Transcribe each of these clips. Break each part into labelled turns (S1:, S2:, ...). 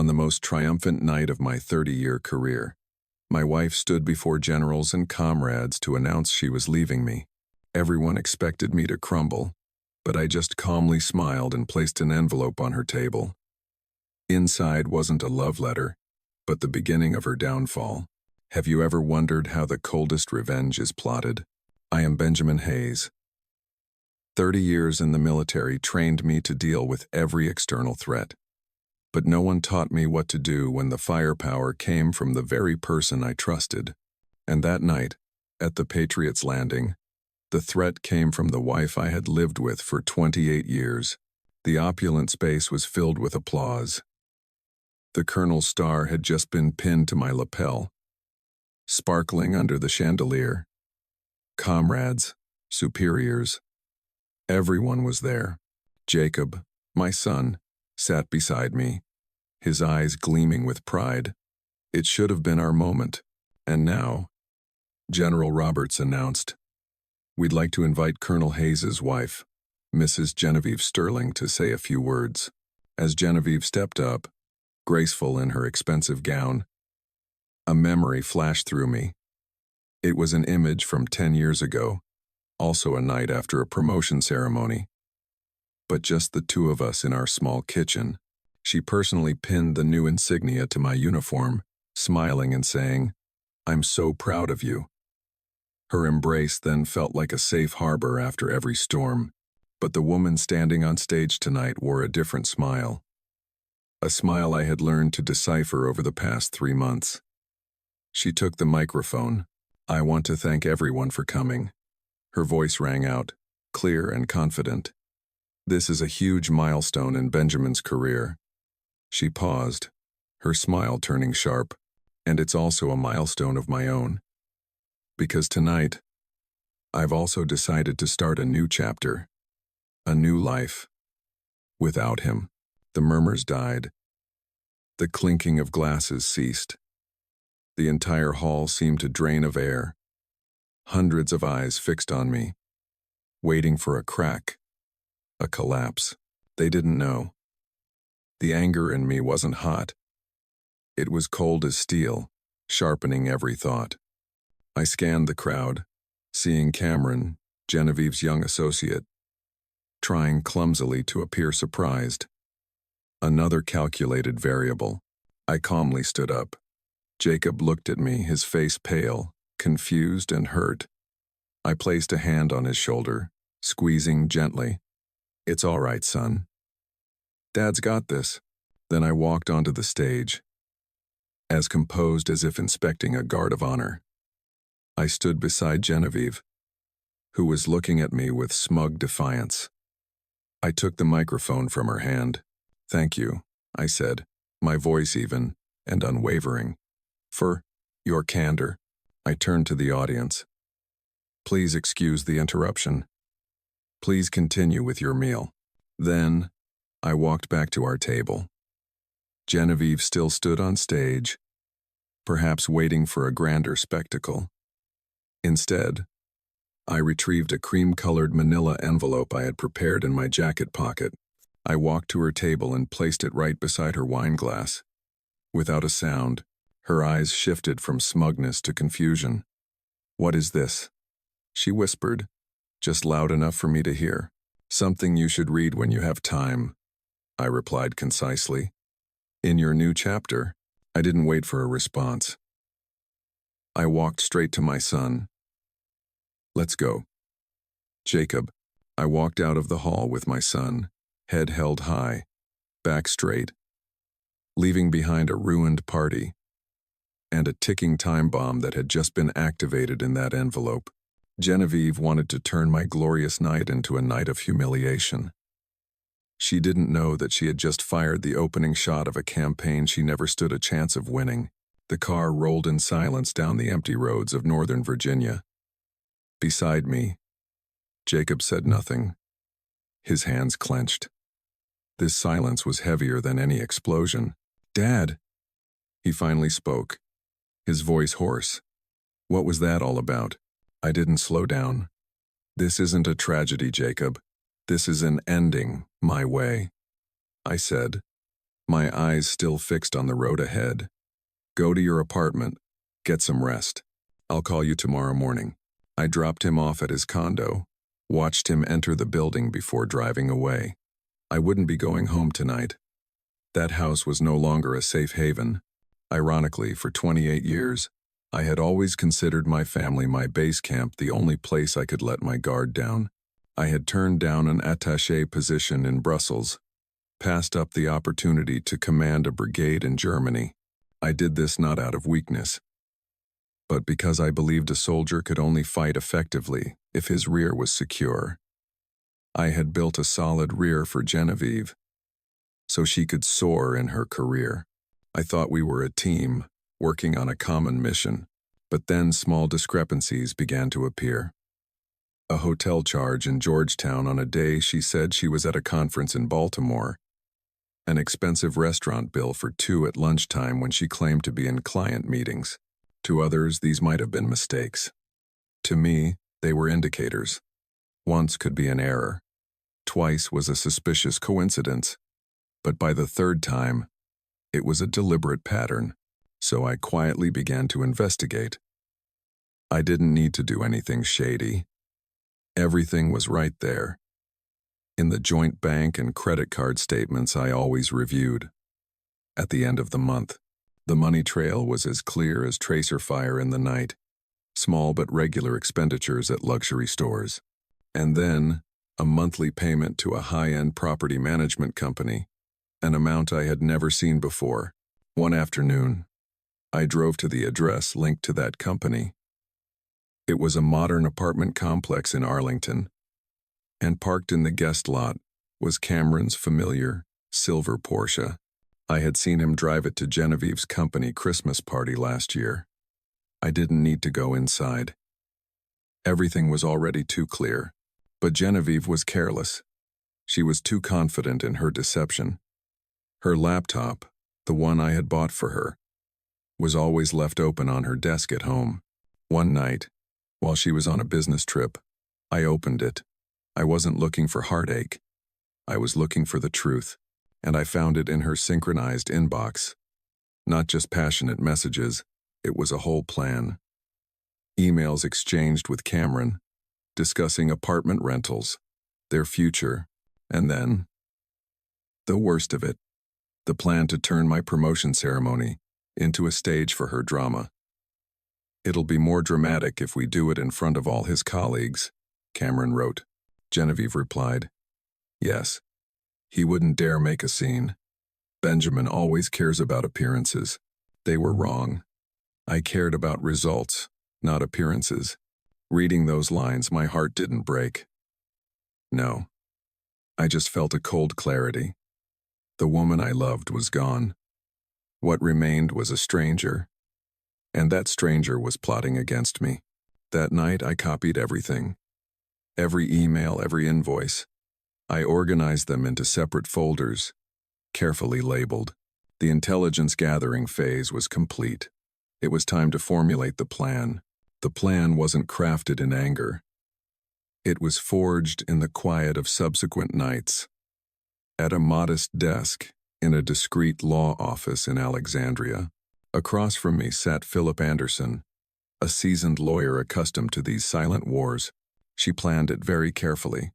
S1: On the most triumphant night of my 30-year career, my wife stood before generals and comrades to announce she was leaving me. Everyone expected me to crumble, but I just calmly smiled and placed an envelope on her table. Inside wasn't a love letter, but the beginning of her downfall. Have you ever wondered how the coldest revenge is plotted? I am Benjamin Hayes. 30 years in the military trained me to deal with every external threat. But no one taught me what to do when the firepower came from the very person I trusted. And that night, at the Patriots Landing, the threat came from the wife I had lived with for 28 years. The opulent space was filled with applause. The colonel's star had just been pinned to my lapel, sparkling under the chandelier. Comrades, superiors, everyone was there. Jacob, my son, sat beside me, his eyes gleaming with pride. It should have been our moment. And now, General Roberts announced, "We'd like to invite Colonel Hayes's wife, Mrs. Genevieve Sterling, to say a few words." As Genevieve stepped up, graceful in her expensive gown, a memory flashed through me. It was an image from 10 years ago, also a night after a promotion ceremony. But just the two of us in our small kitchen. She personally pinned the new insignia to my uniform, smiling and saying, "I'm so proud of you." Her embrace then felt like a safe harbor after every storm, but the woman standing on stage tonight wore a different smile. A smile I had learned to decipher over the past 3 months. She took the microphone. "I want to thank everyone for coming." Her voice rang out, clear and confident. "This is a huge milestone in Benjamin's career." She paused, her smile turning sharp, "And it's also a milestone of my own. Because tonight, I've also decided to start a new chapter, a new life. Without him." The murmurs died. The clinking of glasses ceased. The entire hall seemed to drain of air. Hundreds of eyes fixed on me, waiting for a crack, a collapse. They didn't know. The anger in me wasn't hot. It was cold as steel, sharpening every thought. I scanned the crowd, seeing Cameron, Genevieve's young associate, trying clumsily to appear surprised. Another calculated variable. I calmly stood up. Jacob looked at me, his face pale, confused and hurt. I placed a hand on his shoulder, squeezing gently. "It's all right, son. Dad's got this." Then I walked onto the stage, as composed as if inspecting a guard of honor. I stood beside Genevieve, who was looking at me with smug defiance. I took the microphone from her hand. "Thank you," I said, my voice even and unwavering, "for your candor." I turned to the audience. "Please excuse the interruption. Please continue with your meal." Then, I walked back to our table. Genevieve still stood on stage, perhaps waiting for a grander spectacle. Instead, I retrieved a cream-colored manila envelope I had prepared in my jacket pocket. I walked to her table and placed it right beside her wine glass. Without a sound, her eyes shifted from smugness to confusion. "What is this?" she whispered, just loud enough for me to hear. "Something you should read when you have time," I replied concisely. "In your new chapter." I didn't wait for a response. I walked straight to my son. "Let's go." "Jacob." I walked out of the hall with my son, head held high, back straight, leaving behind a ruined party and a ticking time bomb that had just been activated in that envelope. Genevieve wanted to turn my glorious night into a night of humiliation. She didn't know that she had just fired the opening shot of a campaign she never stood a chance of winning. The car rolled in silence down the empty roads of Northern Virginia. Beside me, Jacob said nothing, his hands clenched. This silence was heavier than any explosion. "Dad," he finally spoke, his voice hoarse. "What was that all about?" I didn't slow down. "This isn't a tragedy, Jacob. This is an ending, my way," I said, my eyes still fixed on the road ahead. Go to your apartment. Get some rest. I'll call you tomorrow morning. I dropped him off at his condo, watched him enter the building before driving away. I wouldn't be going home tonight. That house was no longer a safe haven. Ironically, for 28 years, I had always considered my family my base camp, the only place I could let my guard down. I had turned down an attaché position in Brussels, passed up the opportunity to command a brigade in Germany. I did this not out of weakness, but because I believed a soldier could only fight effectively if his rear was secure. I had built a solid rear for Genevieve, so she could soar in her career. I thought we were a team, working on a common mission, but then small discrepancies began to appear. A hotel charge in Georgetown on a day she said she was at a conference in Baltimore, an expensive restaurant bill for two at lunchtime when she claimed to be in client meetings. To others, these might have been mistakes. To me, they were indicators. Once could be an error. Twice was a suspicious coincidence. But by the third time, it was a deliberate pattern, so I quietly began to investigate. I didn't need to do anything shady. Everything was right there. In the joint bank and credit card statements I always reviewed. At the end of the month, the money trail was as clear as tracer fire in the night, small but regular expenditures at luxury stores. And then, a monthly payment to a high-end property management company, an amount I had never seen before. One afternoon, I drove to the address linked to that company. It was a modern apartment complex in Arlington, and parked in the guest lot was Cameron's familiar, silver Porsche. I had seen him drive it to Genevieve's company Christmas party last year. I didn't need to go inside. Everything was already too clear, but Genevieve was careless. She was too confident in her deception. Her laptop, the one I had bought for her, was always left open on her desk at home. One night, while she was on a business trip, I opened it. I wasn't looking for heartache. I was looking for the truth, and I found it in her synchronized inbox. Not just passionate messages, it was a whole plan. Emails exchanged with Cameron, discussing apartment rentals, their future, and then, the worst of it, the plan to turn my promotion ceremony into a stage for her drama. "It'll be more dramatic if we do it in front of all his colleagues," Cameron wrote. Genevieve replied, "Yes. He wouldn't dare make a scene. Benjamin always cares about appearances." They were wrong. I cared about results, not appearances. Reading those lines, my heart didn't break. No. I just felt a cold clarity. The woman I loved was gone. What remained was a stranger, and that stranger was plotting against me. That night I copied everything. Every email, every invoice. I organized them into separate folders, carefully labeled. The intelligence gathering phase was complete. It was time to formulate the plan. The plan wasn't crafted in anger. It was forged in the quiet of subsequent nights. At a modest desk in a discreet law office in Alexandria, across from me sat Philip Anderson, a seasoned lawyer accustomed to these silent wars. She planned it very carefully.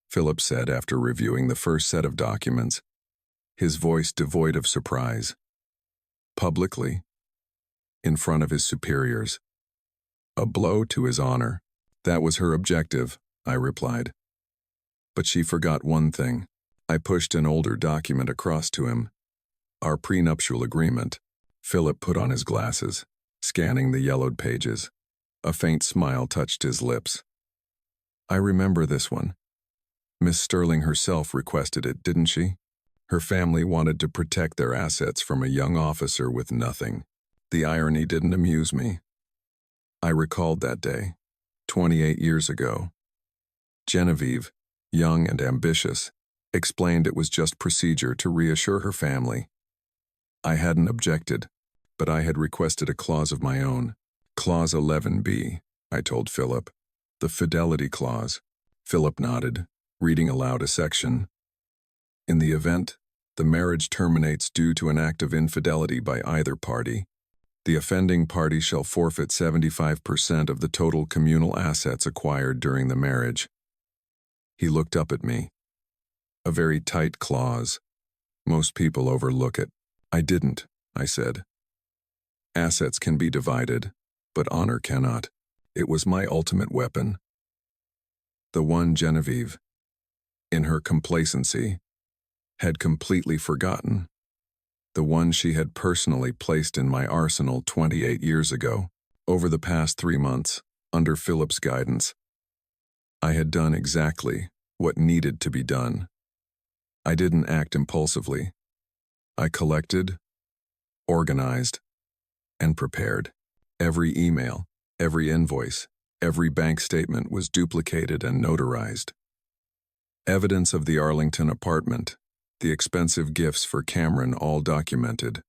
S1: Philip said after reviewing the first set of documents, his voice devoid of surprise. Publicly, in front of his superiors. A blow to his honor. That was her objective, I replied. But she forgot one thing. I pushed an older document across to him. Our prenuptial agreement. Philip put on his glasses, scanning the yellowed pages. A faint smile touched his lips. "I remember this one. Miss Sterling herself requested it, didn't she? Her family wanted to protect their assets from a young officer with nothing. The irony didn't amuse me. I recalled that day, 28 years ago. Genevieve, young and ambitious, explained it was just procedure to reassure her family. I hadn't objected, but I had requested a clause of my own. Clause 11B, I told Philip. The fidelity clause. Philip nodded, reading aloud a section. In the event The marriage terminates due to an act of infidelity by either party. The offending party shall forfeit 75% of the total communal assets acquired during the marriage. He looked up at me. A very tight clause. Most people overlook it. I didn't, I said. Assets can be divided, but honor cannot. It was my ultimate weapon. The one Genevieve, in her complacency, had completely forgotten. The one she had personally placed in my arsenal 28 years ago. Over the past 3 months, under Philip's guidance, I had done exactly what needed to be done. I didn't act impulsively. I collected, organized, and prepared. Every email, every invoice, every bank statement was duplicated and notarized. Evidence of the Arlington apartment, the expensive gifts for Cameron, all documented.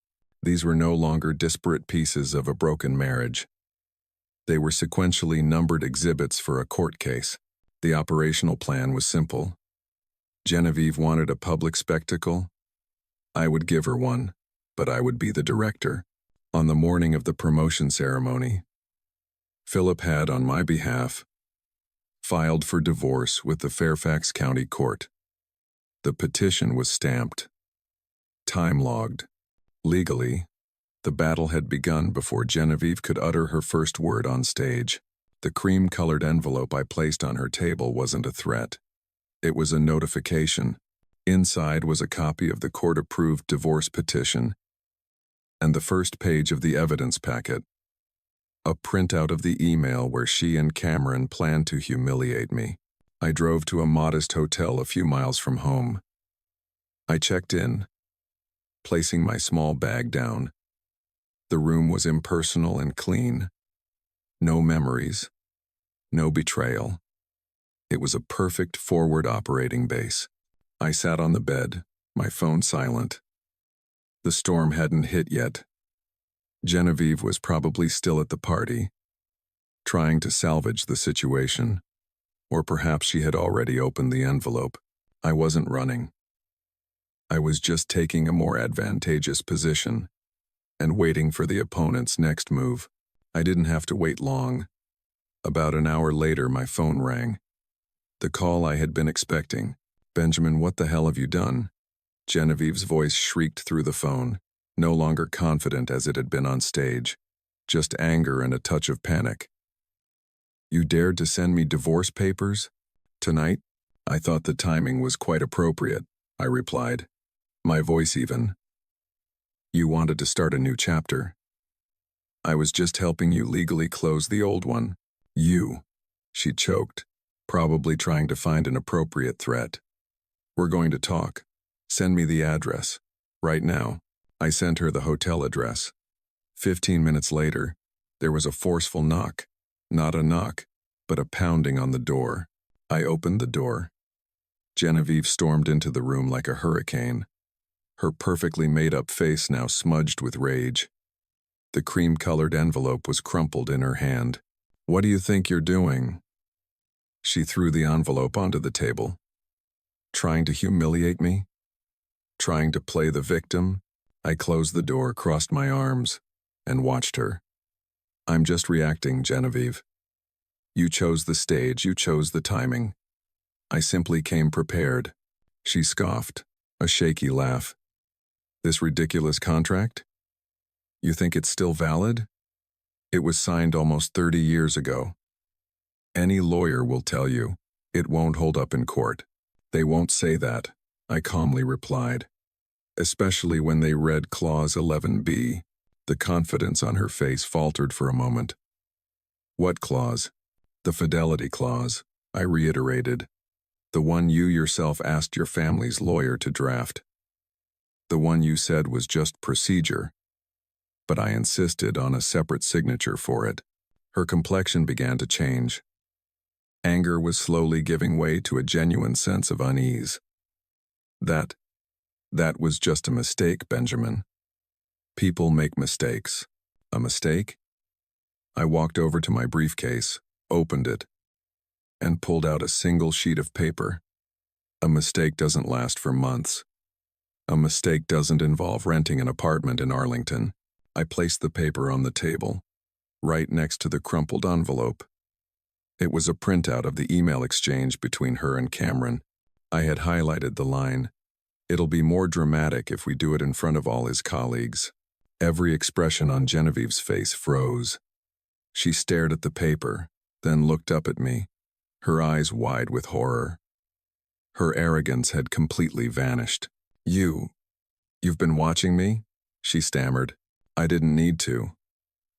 S1: These were no longer disparate pieces of a broken marriage. They were sequentially numbered exhibits for a court case. The operational plan was simple. Genevieve wanted a public spectacle. I would give her one, but I would be the director. On the morning of the promotion ceremony, Philip had, on my behalf, filed for divorce with the Fairfax County Court. The petition was stamped, time-logged. Legally, the battle had begun before Genevieve could utter her first word on stage. The cream-colored envelope I placed on her table wasn't a threat. It was a notification. Inside was a copy of the court-approved divorce petition and the first page of the evidence packet, a printout of the email where she and Cameron planned to humiliate me. I drove to a modest hotel a few miles from home. I checked in, placing my small bag down. The room was impersonal and clean. No memories, no betrayal. It was a perfect forward operating base. I sat on the bed, my phone silent. The storm hadn't hit yet. Genevieve was probably still at the party, trying to salvage the situation. Or perhaps she had already opened the envelope. I wasn't running. I was just taking a more advantageous position and waiting for the opponent's next move. I didn't have to wait long. About an hour later, my phone rang. The call I had been expecting. "Benjamin, what the hell have you done?" Genevieve's voice shrieked through the phone, no longer confident as it had been on stage, just anger and a touch of panic. "You dared to send me divorce papers? Tonight?" "I thought the timing was quite appropriate," I replied, my voice even. "You wanted to start a new chapter. I was just helping you legally close the old one." "You," she choked, probably trying to find an appropriate threat. "We're going to talk. Send me the address. Right now." I sent her the hotel address. 15 minutes later, there was a forceful knock. Not a knock, but a pounding on the door. I opened the door. Genevieve stormed into the room like a hurricane, her perfectly made-up face now smudged with rage. The cream-colored envelope was crumpled in her hand. "What do you think you're doing?" She threw the envelope onto the table. "Trying to humiliate me? Trying to play the victim?" I closed the door, crossed my arms, and watched her. "I'm just reacting, Genevieve. You chose the stage, you chose the timing. I simply came prepared." She scoffed, a shaky laugh. "This ridiculous contract? You think it's still valid? It was signed almost 30 years ago. Any lawyer will tell you it won't hold up in court." "They won't say that," I calmly replied. Especially when they read Clause 11B. The confidence on her face faltered for a moment. "What clause?" "The fidelity clause," I reiterated. "The one you yourself asked your family's lawyer to draft. The one you said was just procedure. But I insisted on a separate signature for it." Her complexion began to change. Anger was slowly giving way to a genuine sense of unease. That was just a mistake, Benjamin. People make mistakes." "A mistake?" I walked over to my briefcase, opened it, and pulled out a single sheet of paper. "A mistake doesn't last for months. A mistake doesn't involve renting an apartment in Arlington. I placed the paper on the table, right next to the crumpled envelope. It was a printout of the email exchange between her and Cameron. I had highlighted the line, "It'll be more dramatic if we do it in front of all his colleagues." Every expression on Genevieve's face froze. She stared at the paper, then looked up at me, her eyes wide with horror. Her arrogance had completely vanished. You've been watching me?" she stammered. "I didn't need to,"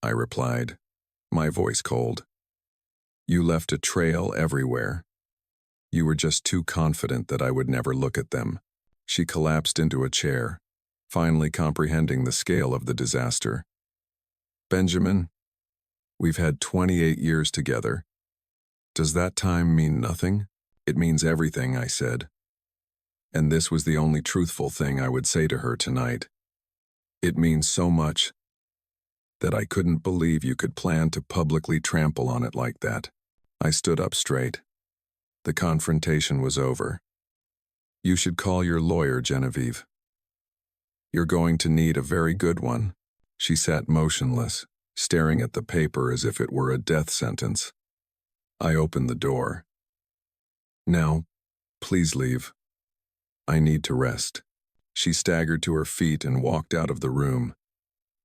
S1: I replied, my voice cold. "You left a trail everywhere. You were just too confident that I would never look at them." She collapsed into a chair, finally comprehending the scale of the disaster. "Benjamin, we've had 28 years together. Does that time mean nothing?" "It means everything," I said. And this was the only truthful thing I would say to her tonight. "It means so much that I couldn't believe you could plan to publicly trample on it like that." I stood up straight. The confrontation was over. "You should call your lawyer, Genevieve. You're going to need a very good one." She sat motionless, staring at the paper as if it were a death sentence. I opened the door. "Now, please leave. I need to rest." She staggered to her feet and walked out of the room,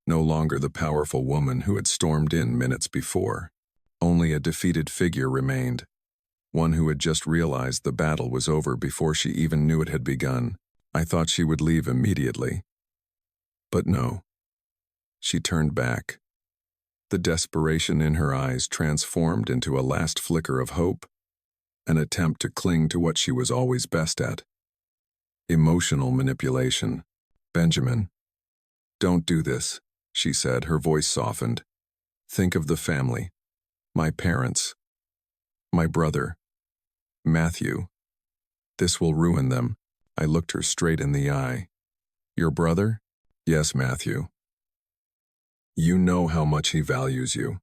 S1: no longer the powerful woman who had stormed in minutes before. Only a defeated figure remained, one who had just realized the battle was over before she even knew it had begun. I thought she would leave immediately. But no. She turned back. The desperation in her eyes transformed into a last flicker of hope, an attempt to cling to what she was always best at. Emotional manipulation. "Benjamin, don't do this," she said, her voice softened. "Think of the family. My parents. My brother. Matthew. This will ruin them." I looked her straight in the eye. "Your brother?" "Yes, Matthew. You know how much he values you.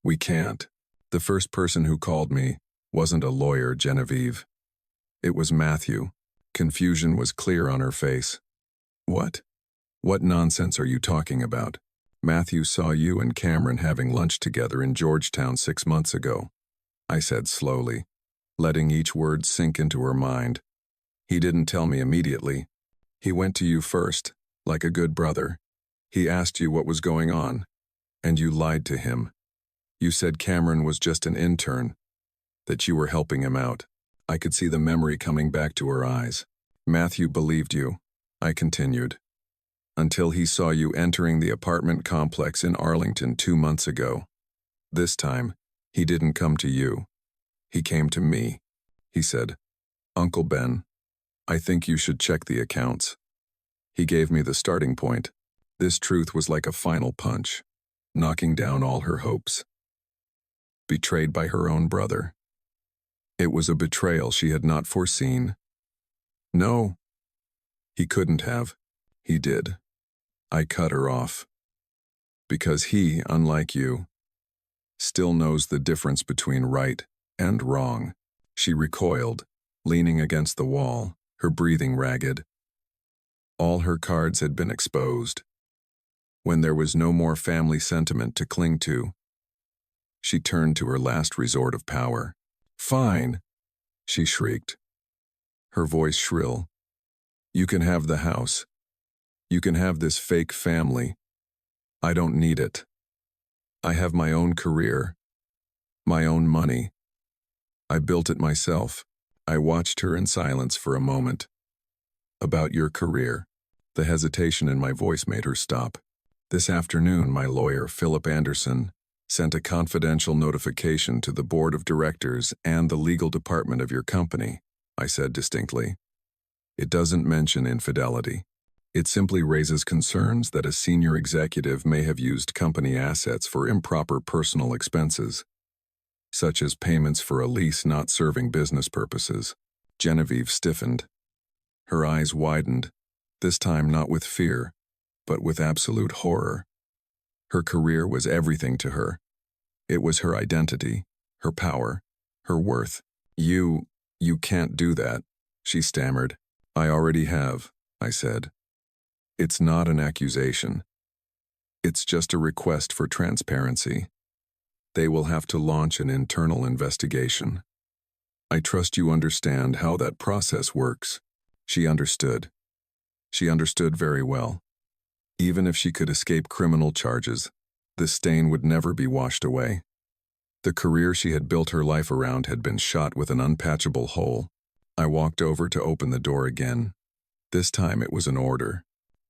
S1: We can't." The first person who called me wasn't a lawyer, Genevieve. It was Matthew. Confusion was clear on her face. "What? What nonsense are you talking about? Matthew saw you and Cameron having lunch together in Georgetown 6 months ago," I said slowly, letting each word sink into her mind. "He didn't tell me immediately. He went to you first, like a good brother. He asked you what was going on, and you lied to him. You said Cameron was just an intern, that you were helping him out." I could see the memory coming back to her eyes. "Matthew believed you," I continued, "until he saw you entering the apartment complex in Arlington 2 months ago. This time, he didn't come to you. He came to me. He said, 'Uncle Ben, I think you should check the accounts.' He gave me the starting point." This truth was like a final punch, knocking down all her hopes. Betrayed by her own brother. It was a betrayal she had not foreseen. "No, he couldn't have. He did." I cut her off. "Because he, unlike you, still knows the difference between right and wrong." She recoiled, leaning against the wall, her breathing ragged. All her cards had been exposed. When there was no more family sentiment to cling to, she turned to her last resort of power. "Fine," she shrieked, her voice shrill. "You can have the house. You can have this fake family. I don't need it. I have my own career, my own money. I built it myself." I watched her in silence for a moment. "About your career." The hesitation in my voice made her stop. "This afternoon, my lawyer, Philip Anderson, sent a confidential notification to the board of directors and the legal department of your company," I said distinctly. "It doesn't mention infidelity. It simply raises concerns that a senior executive may have used company assets for improper personal expenses, such as payments for a lease not serving business purposes." Genevieve stiffened. Her eyes widened, this time not with fear, but with absolute horror. Her career was everything to her. It was her identity, her power, her worth. You can't do that," she stammered. "I already have. I said. It's not an accusation. It's just a request for transparency. They will have to launch an internal investigation. I trust you understand how that process works. She understood. She understood very well. Even if she could escape criminal charges, the stain would never be washed away. The career she had built her life around had been shot with an unpatchable hole. I walked over to open the door again. This time it was an order.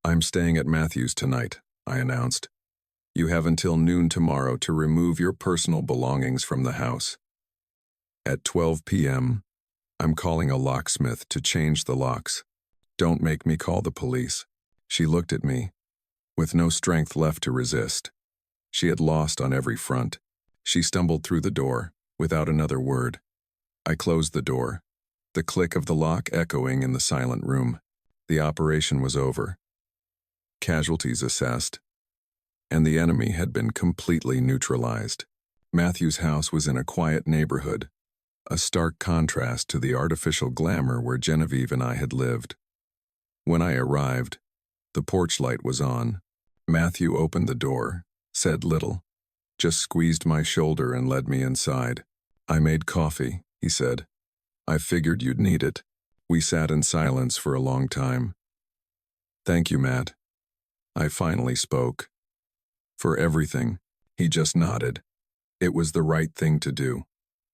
S1: I'm staying at Matthew's tonight, I announced. You have until noon tomorrow to remove your personal belongings from the house. At 12 p.m., I'm calling a locksmith to change the locks. Don't make me call the police. She looked at me, with no strength left to resist. She had lost on every front. She stumbled through the door, without another word. I closed the door, the click of the lock echoing in the silent room. The operation was over. Casualties assessed, and the enemy had been completely neutralized. Matthew's house was in a quiet neighborhood, a stark contrast to the artificial glamour where Genevieve and I had lived. When I arrived, the porch light was on. Matthew opened the door, said little, just squeezed my shoulder and led me inside. I made coffee, he said. I figured you'd need it. We sat in silence for a long time. Thank you, Matt. I finally spoke. For everything, he just nodded. It was the right thing to do.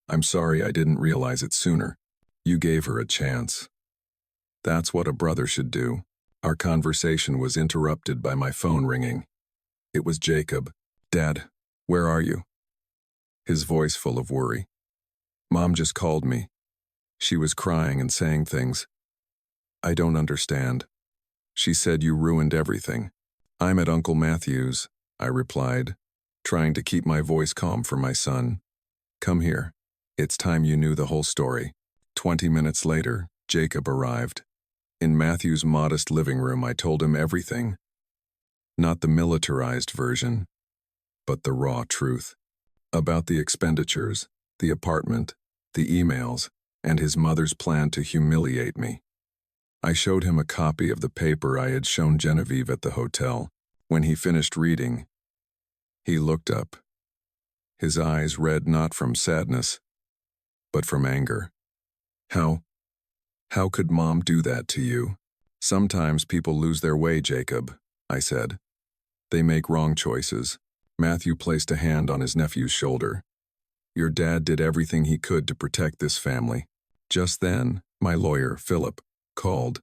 S1: I'm sorry I didn't realize it sooner. You gave her a chance. That's what a brother should do. Our conversation was interrupted by my phone ringing. It was Jacob. Dad, where are you? His voice full of worry. Mom just called me. She was crying and saying things. I don't understand. She said you ruined everything. I'm at Uncle Matthew's, I replied, trying to keep my voice calm for my son. Come here. It's time you knew the whole story. 20 minutes later, Jacob arrived. In Matthew's modest living room, I told him everything. Not the militarized version, but the raw truth. About the expenditures, the apartment, the emails, and his mother's plan to humiliate me. I showed him a copy of the paper I had shown Genevieve at the hotel. When he finished reading, he looked up. His eyes read not from sadness, but from anger. How could Mom do that to you? Sometimes people lose their way, Jacob, I said. They make wrong choices. Matthew placed a hand on his nephew's shoulder. Your dad did everything he could to protect this family. Just then, my lawyer, Philip, called.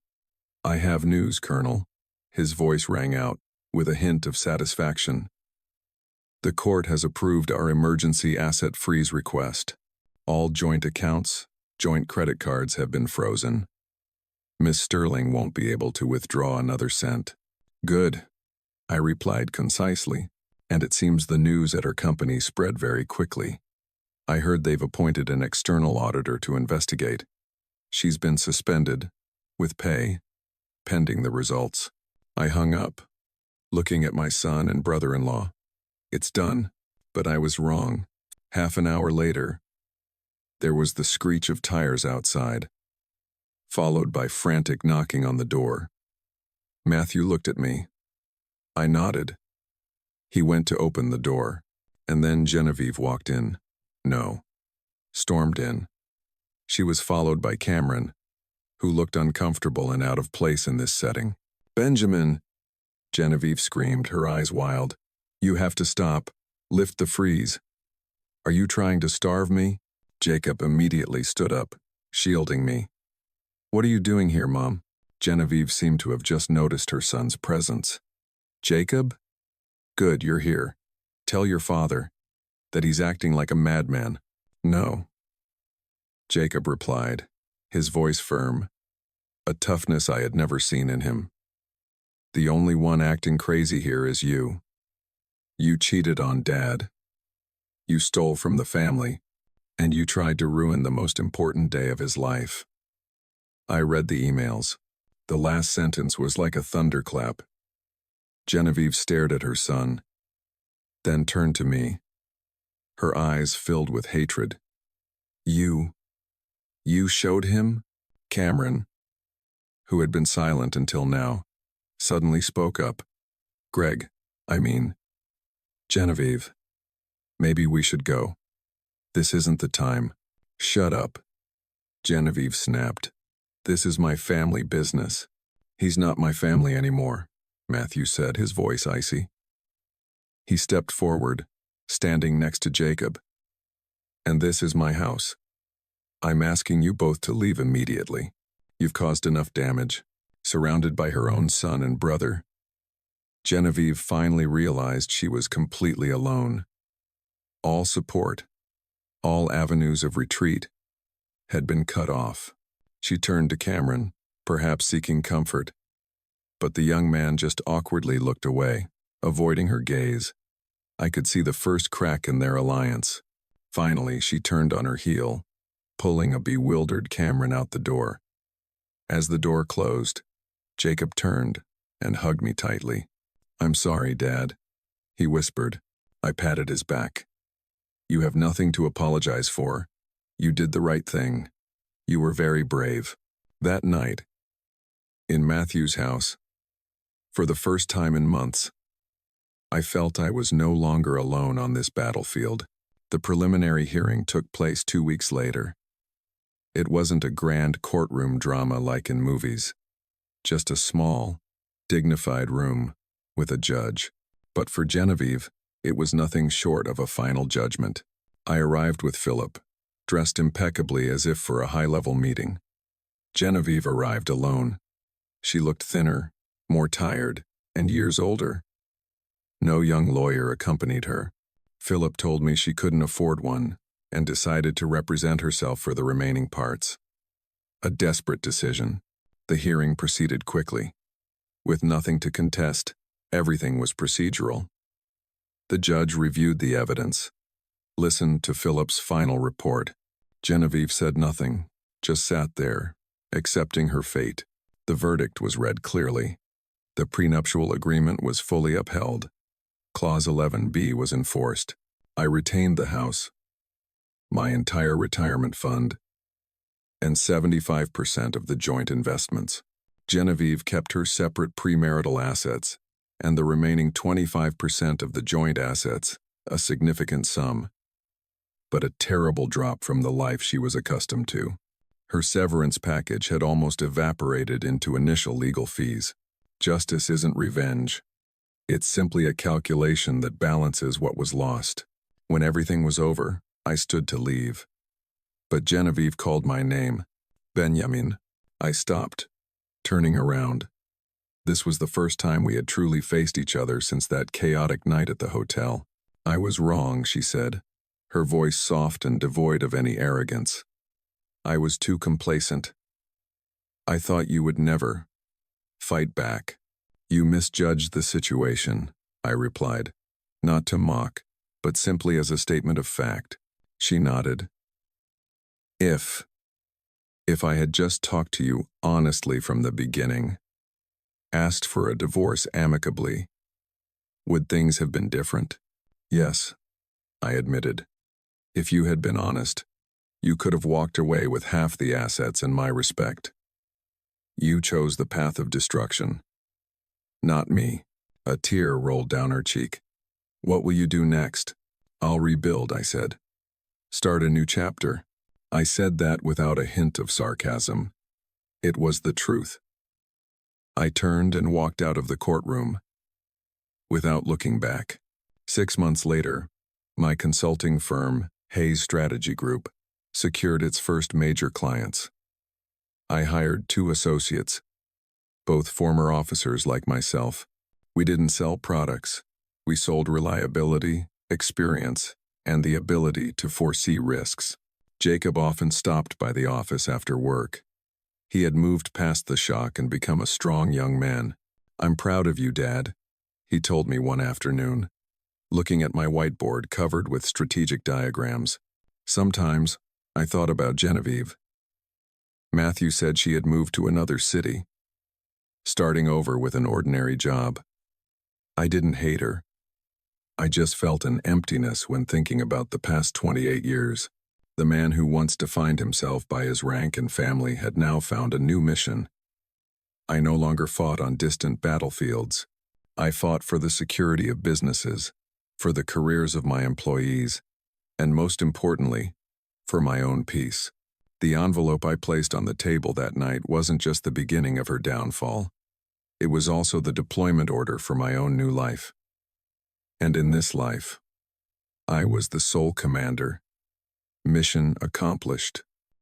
S1: I have news, Colonel. His voice rang out, with a hint of satisfaction. The court has approved our emergency asset freeze request. All joint accounts, joint credit cards have been frozen. Miss Sterling won't be able to withdraw another cent. Good, I replied concisely, and it seems the news at her company spread very quickly. I heard they've appointed an external auditor to investigate. She's been suspended, with pay, pending the results. I hung up, looking at my son and brother-in-law. It's done, but I was wrong. Half an hour later, there was the screech of tires outside, followed by frantic knocking on the door. Matthew looked at me. I nodded. He went to open the door, and then Genevieve walked in. No, stormed in. She was followed by Cameron, who looked uncomfortable and out of place in this setting. Benjamin, Genevieve screamed, her eyes wild. You have to stop. Lift the freeze. Are you trying to starve me? Jacob immediately stood up, shielding me. What are you doing here, Mom? Genevieve seemed to have just noticed her son's presence. Jacob? Good, you're here. Tell your father that he's acting like a madman. No. Jacob replied, his voice firm, a toughness I had never seen in him. The only one acting crazy here is you. You cheated on Dad. You stole from the family, and you tried to ruin the most important day of his life. I read the emails. The last sentence was like a thunderclap. Genevieve stared at her son, then turned to me, her eyes filled with hatred. You showed him? Cameron, who had been silent until now, suddenly spoke up. Greg, I mean, Genevieve, maybe we should go. This isn't the time. Shut up. Genevieve snapped. This is my family business. He's not my family anymore, Matthew said, his voice icy. He stepped forward, standing next to Jacob. And this is my house. I'm asking you both to leave immediately. You've caused enough damage, surrounded by her own son and brother. Genevieve finally realized she was completely alone. All support, all avenues of retreat, had been cut off. She turned to Cameron, perhaps seeking comfort. But the young man just awkwardly looked away, avoiding her gaze. I could see the first crack in their alliance. Finally, she turned on her heel, pulling a bewildered Cameron out the door. As the door closed, Jacob turned and hugged me tightly. I'm sorry, Dad, he whispered. I patted his back. You have nothing to apologize for. You did the right thing. You were very brave. That night, in Matthew's house, for the first time in months, I felt I was no longer alone on this battlefield. The preliminary hearing took place 2 weeks later. It wasn't a grand courtroom drama like in movies, just a small, dignified room with a judge. But for Genevieve, it was nothing short of a final judgment. I arrived with Philip, dressed impeccably as if for a high-level meeting. Genevieve arrived alone. She looked thinner, more tired, and years older. No young lawyer accompanied her. Philip told me she couldn't afford one and decided to represent herself for the remaining parts. A desperate decision. The hearing proceeded quickly. With nothing to contest, everything was procedural. The judge reviewed the evidence, listened to Philip's final report. Genevieve said nothing, just sat there, accepting her fate. The verdict was read clearly. The prenuptial agreement was fully upheld. Clause 11B was enforced. I retained the house, my entire retirement fund, and 75% of the joint investments. Genevieve kept her separate premarital assets, and the remaining 25% of the joint assets, a significant sum, but a terrible drop from the life she was accustomed to. Her severance package had almost evaporated into initial legal fees. Justice isn't revenge. It's simply a calculation that balances what was lost. When everything was over, I stood to leave. But Genevieve called my name. Benjamin. I stopped, turning around. This was the first time we had truly faced each other since that chaotic night at the hotel. I was wrong, she said, her voice soft and devoid of any arrogance. I was too complacent. I thought you would never fight back. You misjudged the situation, I replied, not to mock, but simply as a statement of fact. She nodded. If I had just talked to you honestly from the beginning, asked for a divorce amicably, would things have been different? Yes, I admitted. If you had been honest, you could have walked away with half the assets and my respect. You chose the path of destruction. Not me. A tear rolled down her cheek. What will you do next? I'll rebuild, I said. Start a new chapter. I said that without a hint of sarcasm. It was the truth. I turned and walked out of the courtroom, without looking back. 6 months later, my consulting firm, Hayes Strategy Group, secured its first major clients. I hired 2 associates, both former officers like myself. We didn't sell products. We sold reliability, experience, and the ability to foresee risks. Jacob often stopped by the office after work. He had moved past the shock and become a strong young man. I'm proud of you, Dad, he told me one afternoon, looking at my whiteboard covered with strategic diagrams. Sometimes, I thought about Genevieve. Matthew said she had moved to another city, starting over with an ordinary job. I didn't hate her. I just felt an emptiness when thinking about the past 28 years. The man who once defined himself by his rank and family had now found a new mission. I no longer fought on distant battlefields. I fought for the security of businesses, for the careers of my employees, and most importantly, for my own peace. The envelope I placed on the table that night wasn't just the beginning of her downfall. It was also the deployment order for my own new life. And in this life, I was the sole commander. Mission accomplished.